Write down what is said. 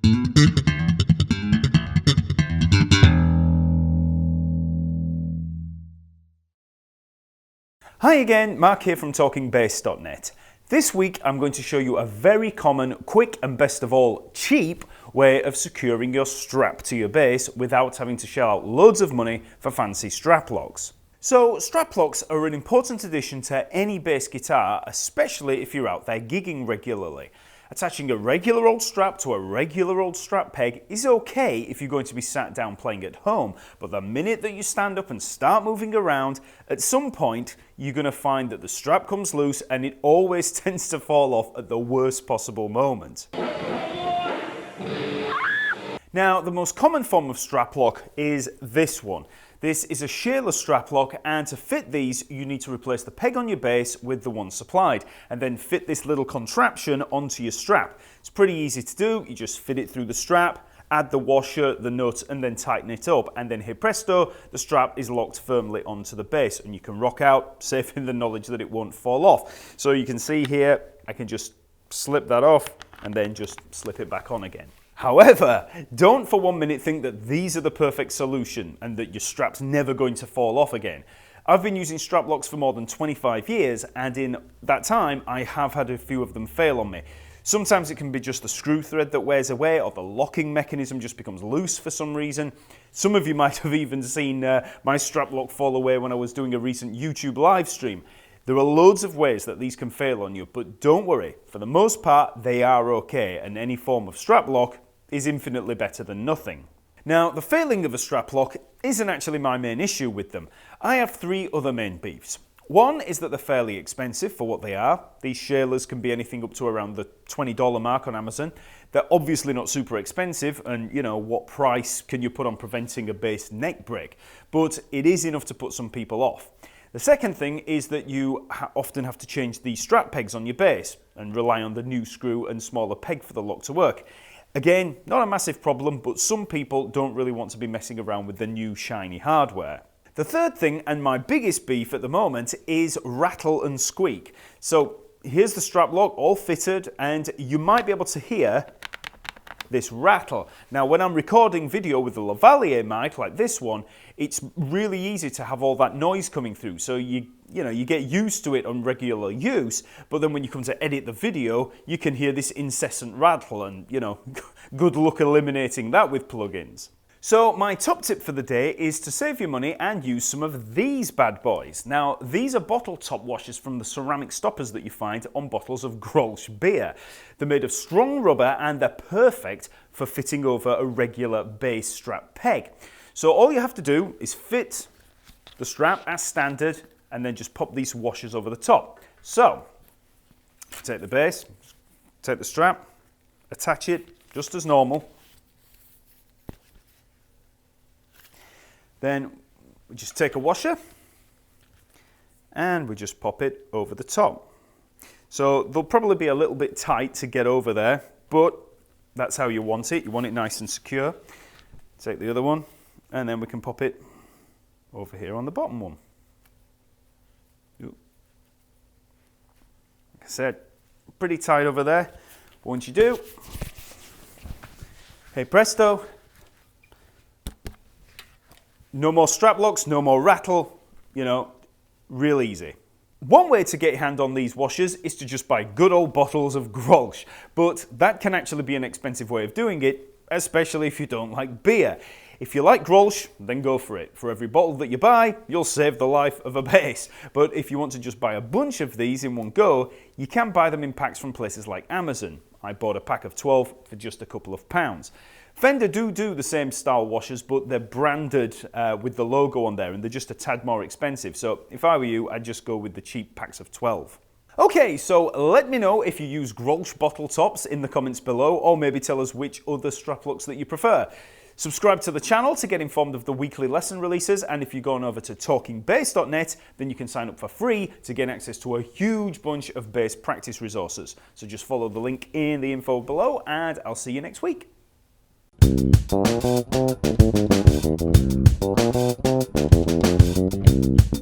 Hi again, Mark here from Talkingbass.net. This week I'm going to show you a very common, quick and best of all, cheap way of securing your strap to your bass without having to shell out loads of money for fancy strap locks. So strap locks are an important addition to any bass guitar, especially if you're out there gigging regularly. Attaching a regular old strap to a regular old strap peg is okay if you're going to be sat down playing at home, but the minute that you stand up and start moving around, at some point you're going to find that the strap comes loose and it always tends to fall off at the worst possible moment. Now, the most common form of strap lock is this one. This is a shearless strap lock, and to fit these you need to replace the peg on your bass with the one supplied and then fit this little contraption onto your strap. It's pretty easy to do. You just fit it through the strap, add the washer, the nut, and then tighten it up, and then hey presto, the strap is locked firmly onto the bass and you can rock out, safe in the knowledge that it won't fall off. So you can see here I can just slip that off and then just slip it back on again. However, don't for 1 minute think that these are the perfect solution and that your strap's never going to fall off again. I've been using strap locks for more than 25 years, and in that time I have had a few of them fail on me. Sometimes it can be just the screw thread that wears away, or the locking mechanism just becomes loose for some reason. Some of you might have even seen my strap lock fall away when I was doing a recent YouTube live stream. There are loads of ways that these can fail on you, but don't worry, for the most part they are okay, and any form of strap lock is infinitely better than nothing. Now, the failing of a strap lock isn't actually my main issue with them. I have three other main beefs. One is that they're fairly expensive for what they are. These shearlers can be anything up to around the $20 mark on Amazon. They're obviously not super expensive, and you know, what price can you put on preventing a bass neck break? But it is enough to put some people off. The second thing is that you often have to change the strap pegs on your bass and rely on the new screw and smaller peg for the lock to work. Again, not a massive problem, but some people don't really want to be messing around with the new shiny hardware. The third thing, and my biggest beef at the moment, is rattle and squeak. So here's the strap lock all fitted, and you might be able to hear this rattle. Now, when I'm recording video with the lavalier mic like this one, it's really easy to have all that noise coming through. So you get used to it on regular use, but then when you come to edit the video, you can hear this incessant rattle, and good luck eliminating that with plugins. So my top tip for the day is to save your money and use some of these bad boys. Now, these are bottle top washers from the ceramic stoppers that you find on bottles of Grolsch beer. They're made of strong rubber and they're perfect for fitting over a regular bass strap peg. So all you have to do is fit the strap as standard and then just pop these washers over the top. So, take the bass, take the strap, attach it just as normal. Then we just take a washer and we just pop it over the top. So they'll probably be a little bit tight to get over there, but that's how you want it. You want it nice and secure. Take the other one and then we can pop it over here on the bottom one. Like I said, pretty tight over there. But once you do, hey presto, no more strap locks, no more rattle, real easy. One way to get your hand on these washers is to just buy good old bottles of Grolsch, but that can actually be an expensive way of doing it, especially if you don't like beer. If you like Grolsch, then go for it. For every bottle that you buy, you'll save the life of a bass. But if you want to just buy a bunch of these in one go, you can buy them in packs from places like Amazon. I bought a pack of 12 for just a couple of pounds. Fender do the same style washers, but they're branded with the logo on there, and they're just a tad more expensive. So if I were you, I'd just go with the cheap packs of 12. Okay, so let me know if you use Grolsch bottle tops in the comments below, or maybe tell us which other strap locks that you prefer. Subscribe to the channel to get informed of the weekly lesson releases, and if you go on over to Talkingbass.net, then you can sign up for free to gain access to a huge bunch of bass practice resources. So just follow the link in the info below, and I'll see you next week. Thank you.